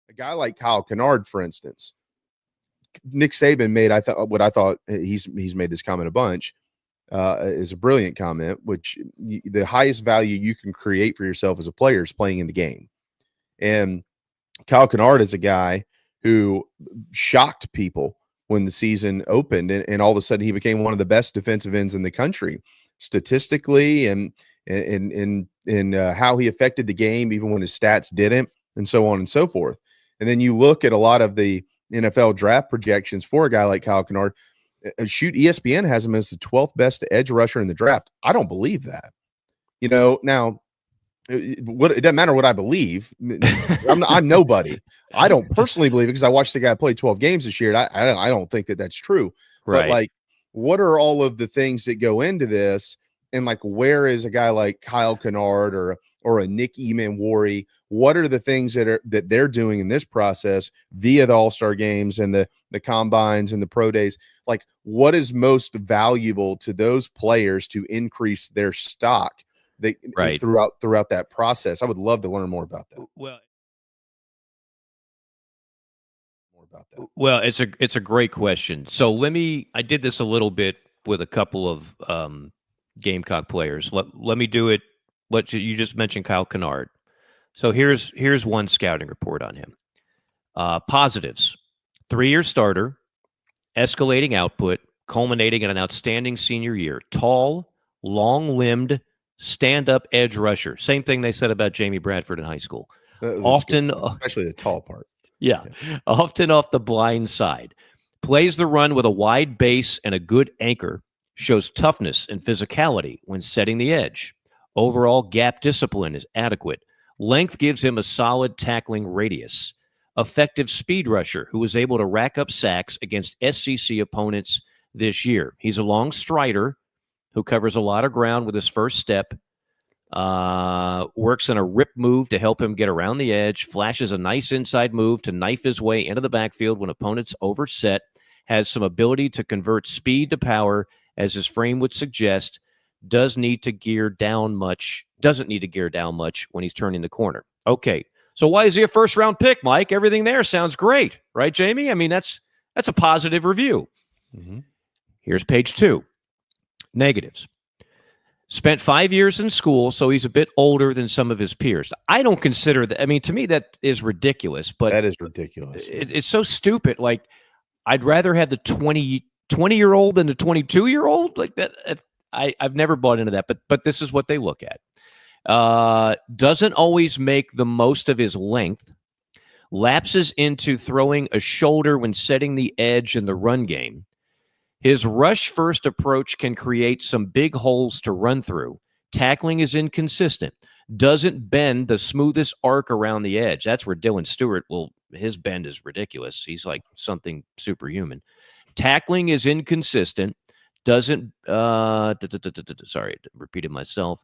A guy like Kyle Kennard, for instance, Nick Saban made I thought he's made this comment a bunch. Is a brilliant comment, which the highest value you can create for yourself as a player is playing in the game. And Kyle Kennard is a guy who shocked people when the season opened, and all of a sudden he became one of the best defensive ends in the country, statistically and how he affected the game, even when his stats didn't, and so on and so forth. And then you look at a lot of the NFL draft projections for a guy like Kyle Kennard. ESPN has him as the 12th best edge rusher in the draft. I don't believe that. Now it doesn't matter what I believe. I'm nobody. I don't personally believe it because I watched the guy play 12 games this year. And I don't think that that's true. Right. But like, what are all of the things that go into this? And like, where is a guy like Kyle Kennard or a Nick Emanwari? What are the things that they're doing in this process via the All-Star games and the combines and the pro days? Like, what is most valuable to those players to increase their stock throughout that process? I would love to learn more about that. Well, it's a great question. So I did this a little bit with a couple of Gamecock players. Let me do it. You just mentioned Kyle Kennard. So here's one scouting report on him. Positives: 3-year starter, escalating output, culminating in an outstanding senior year. Tall, long-limbed, stand-up edge rusher. Same thing they said about Jamie Bradford in high school. Often, especially the tall part. Yeah, often off the blind side. Plays the run with a wide base and a good anchor. Shows toughness and physicality when setting the edge. Overall gap discipline is adequate. Length gives him a solid tackling radius. Effective speed rusher who was able to rack up sacks against SEC opponents this year. He's a long strider who covers a lot of ground with his first step. Works in a rip move to help him get around the edge. Flashes a nice inside move to knife his way into the backfield when opponents overset. Has some ability to convert speed to power, as his frame would suggest. Doesn't need to gear down much when he's turning the corner. Okay, so why is he a first-round pick, Mike? Everything there sounds great, right, Jamie? I mean, that's a positive review. Mm-hmm. Here's page 2. Negatives. Spent 5 years in school, so he's a bit older than some of his peers. I don't consider that. I mean, to me, that is ridiculous. But that is ridiculous. It's so stupid. Like, I'd rather have the 20-year-old than the 22-year-old. Like that. I've never bought into that. But this is what they look at. Doesn't always make the most of his length. Lapses into throwing a shoulder when setting the edge in the run game. His rush-first approach can create some big holes to run through. Tackling is inconsistent. Doesn't bend the smoothest arc around the edge. That's where Dylan Stewart, his bend is ridiculous. He's like something superhuman. Tackling is inconsistent. Doesn't, sorry, repeated myself.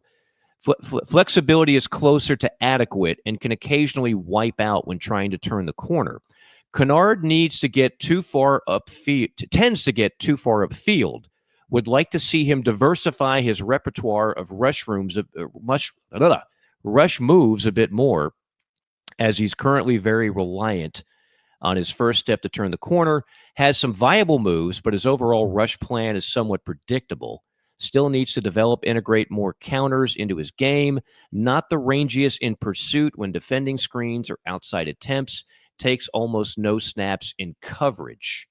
Flexibility is closer to adequate and can occasionally wipe out when trying to turn the corner. Canard tends to get too far upfield. Would like to see him diversify his repertoire of rush moves a bit more, as he's currently very reliant on his first step to turn the corner. Has some viable moves, but his overall rush plan is somewhat predictable. Still needs to integrate more counters into his game. Not the rangiest in pursuit when defending screens or outside attempts. Takes almost no snaps in coverage.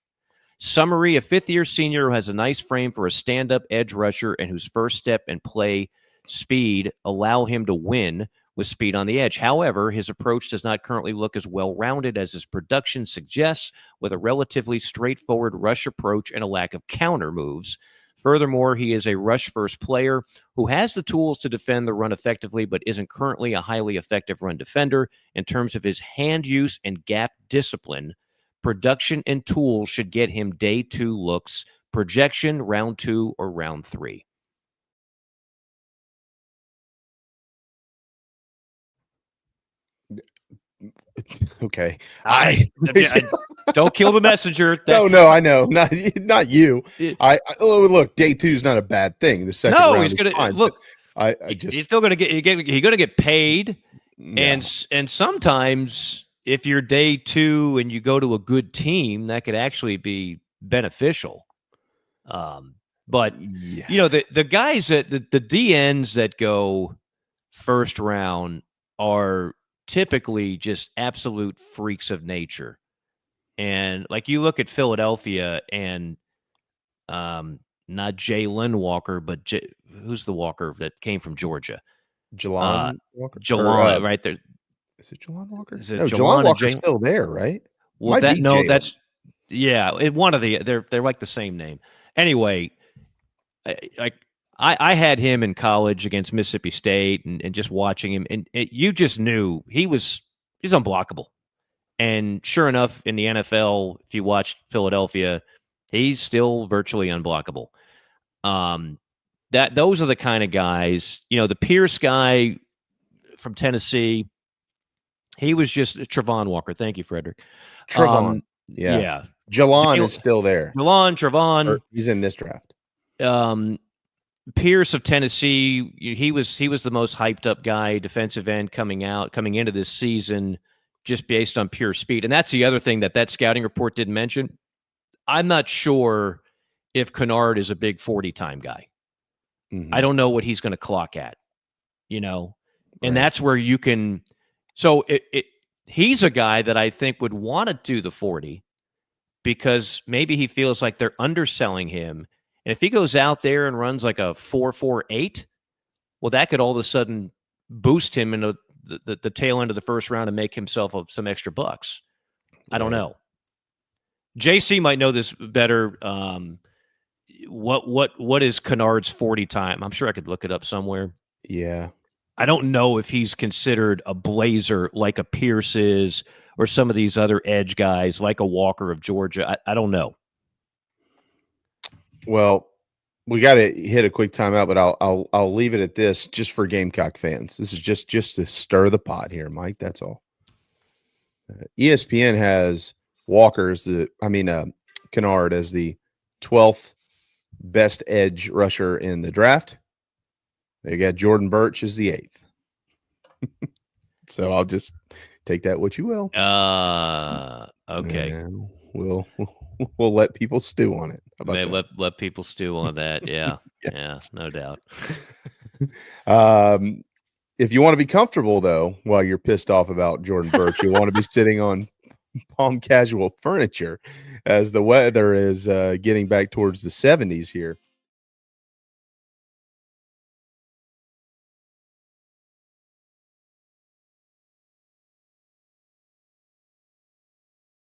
Summary: a fifth-year senior who has a nice frame for a stand-up edge rusher and whose first step and play speed allow him to win with speed on the edge. However, his approach does not currently look as well-rounded as his production suggests, with a relatively straightforward rush approach and a lack of counter moves. Furthermore, he is a rush-first player who has the tools to defend the run effectively, but isn't currently a highly effective run defender. In terms of his hand use and gap discipline, production and tools should get him day 2 looks. Projection, round 2 or round 3. Okay. I don't kill the messenger. No, I know. Not you. Look, day 2 is not a bad thing. The second round he's gonna look. He's still gonna get. He's gonna get paid, and sometimes if you're day 2 and you go to a good team, that could actually be beneficial. But Yeah. the guys that the DNs that go first round are typically just absolute freaks of nature. And like you look at Philadelphia and not Jalen Walker, but who's the Walker that came from Georgia? Jelon Walker? Jelon, right there. Is it Jelon Walker? Is it No, Jelon Jelon and Walker's still there, right? Well, Might be Jalen. that's one of they're like the same name. Anyway, I had him in college against Mississippi State, and just watching him, and you just knew he's unblockable. And sure enough, in the NFL, if you watch Philadelphia, he's still virtually unblockable. Those are the kind of guys. The Pierce guy from Tennessee, he was just Travon Walker. Thank you, Frederick. Travon. Yeah. Jelon is still there. Travon. He's in this draft. Pierce of Tennessee, he was the most hyped up guy, defensive end coming into this season, just based on pure speed. And that's the other thing that scouting report didn't mention. I'm not sure if Canard is a big 40-time guy. Mm-hmm. I don't know what he's going to clock at, and Right. that's where you can. So he's a guy that I think would want to do the 40 because maybe he feels like they're underselling him. And if he goes out there and runs like a 4.48, well, that could all of a sudden boost him into the tail end of the first round and make himself some extra bucks. I don't know. JC might know this better. What is Canard's 40 time? I'm sure I could look it up somewhere. Yeah. I don't know if he's considered a blazer like a Pierce is, or some of these other edge guys like a Walker of Georgia. I don't know. Well, we got to hit a quick timeout, but I'll leave it at this just for Gamecock fans. This is just to stir the pot here, Mike. That's all. ESPN has Walker's Canard as the 12th best edge rusher in the draft. They got Jordan Birch as the 8th. So I'll just take that what you will. Okay. And we'll let people stew on it. How about that? Let people stew on that. Yeah. Yeah, no doubt. If you want to be comfortable though, while you're pissed off about Jordan Birch, you want to be sitting on Palm Casual furniture as the weather is getting back towards the 70s here.